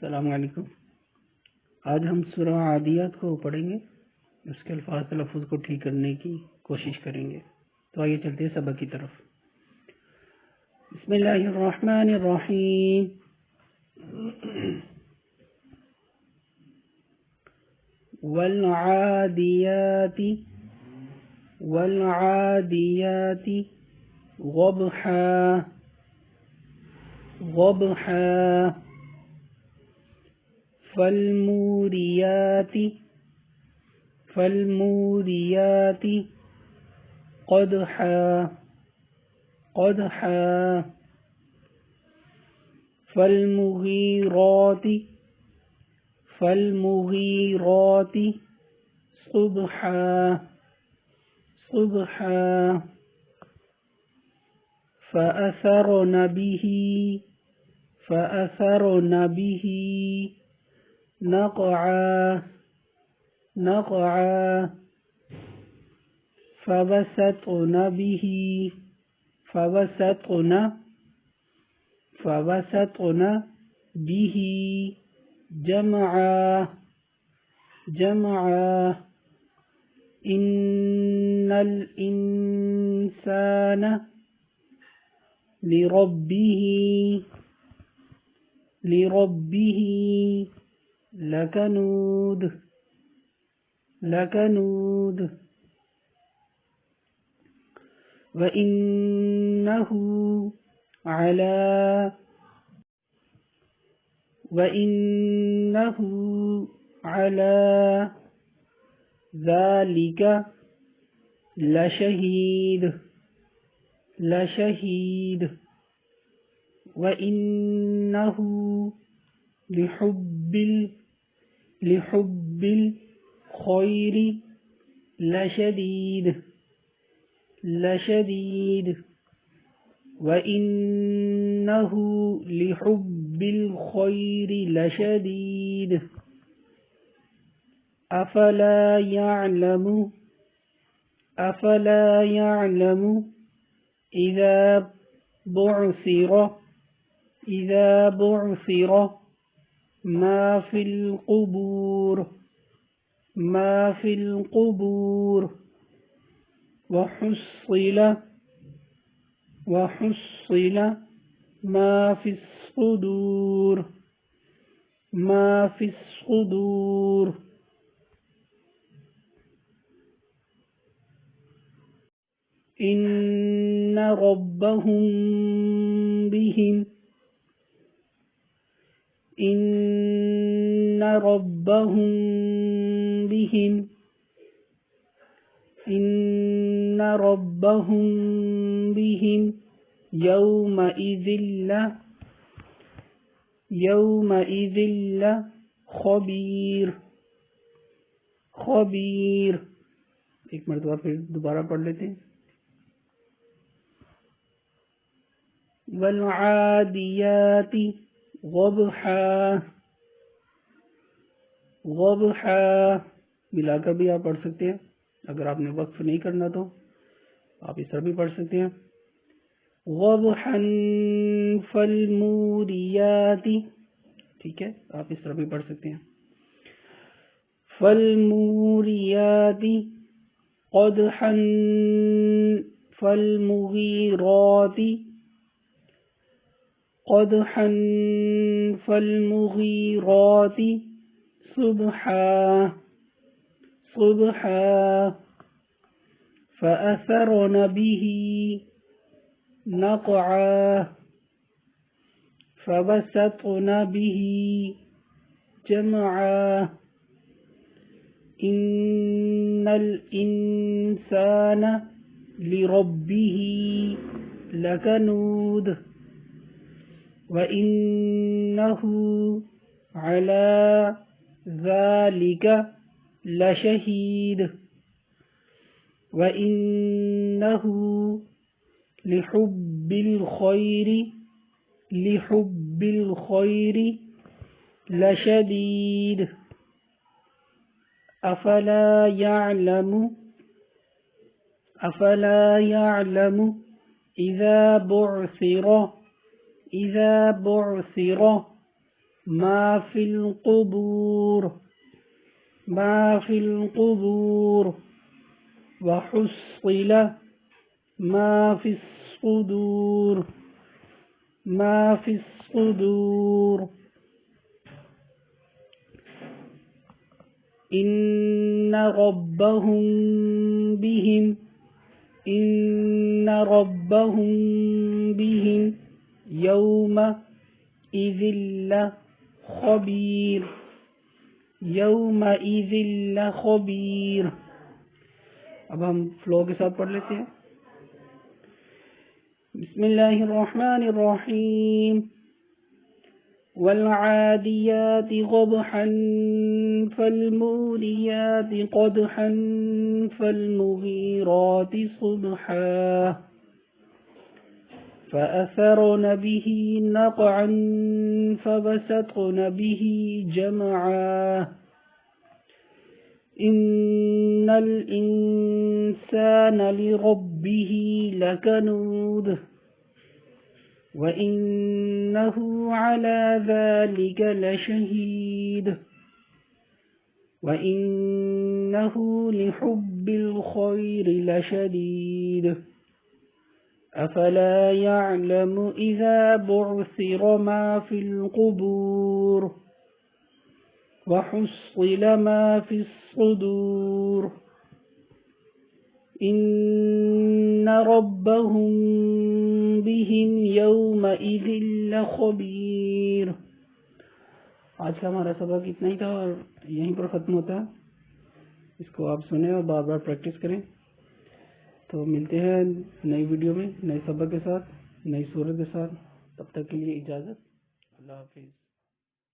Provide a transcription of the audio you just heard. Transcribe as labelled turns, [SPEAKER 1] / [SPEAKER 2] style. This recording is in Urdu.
[SPEAKER 1] السلام علیکم۔ آج ہم سورہ عادیات کو پڑھیں گے، اس کے الفاظ تلفظ کو ٹھیک کرنے کی کوشش کریں گے۔ تو آئیے چلتے ہیں سبق کی طرف۔ بسم اللہ الرحمن الرحیم۔ والعادیات ضبحا فالموريات قدحا فالمغيرات صبحا فأثرن به نقعا فوسطن به جمعا إن الإنسان لربه لكنود وإنه على ذلك لشهيد وإنه لحب الخير لشديد وإنه لحب الخير لشديد أفلا يعلم إذا بعثر ما في القبور وحصل ما في الصدور إن ربهم بهم يومئذ خبير۔ ایک مرتبہ پھر دوبارہ پڑھ لیتے ہیں۔ والعادیات ضبحا ملا کر بھی آپ پڑھ سکتے ہیں، اگر آپ نے وقف نہیں کرنا تو آپ اس طرح بھی پڑھ سکتے ہیں۔ ضبحا فالموریات، ٹھیک ہے، آپ اس طرح بھی پڑھ سکتے ہیں۔ فالموریات قدحا فالمغيرات صبحا فأثرن به نقعا فوسطن به جمعا إن الإنسان لربه لكنود وإنه على ذلك لشهيد وإنه لحب الخير لشديد أفلا يعلم إذا بعثر ما في القبور ما في القبور وحصل ما في الصدور ما في الصدور إن ربهم بهم يومئذ لخبير. اب ہم فلو کے ساتھ پڑھ لیتے ہیں. بسم اللہ الرحمن الرحیم. والعادیات ضبحا فالموريات قدحا فالمغيرات صبحا فأثرن به نقعا فوسطن به جمعا إن الإنسان لربه لكنود وإنه على ذلك لشهيد وإنه لحب الخير لشديد أفلا يعلم إذا بعثر ما في القبور وحصل ما في الصدور إن ربهم بهم يومئذ لخبير. آج کا ہمارا سبق اتنا ہی تھا اور یہیں پر ختم ہوتا ہے. اس کو آپ سنیں اور بار بار پریکٹس کریں. تو ملتے ہیں نئی ویڈیو میں نئے سبق کے ساتھ نئی صورت کے ساتھ. تب تک کے لیے اجازت. اللہ حافظ.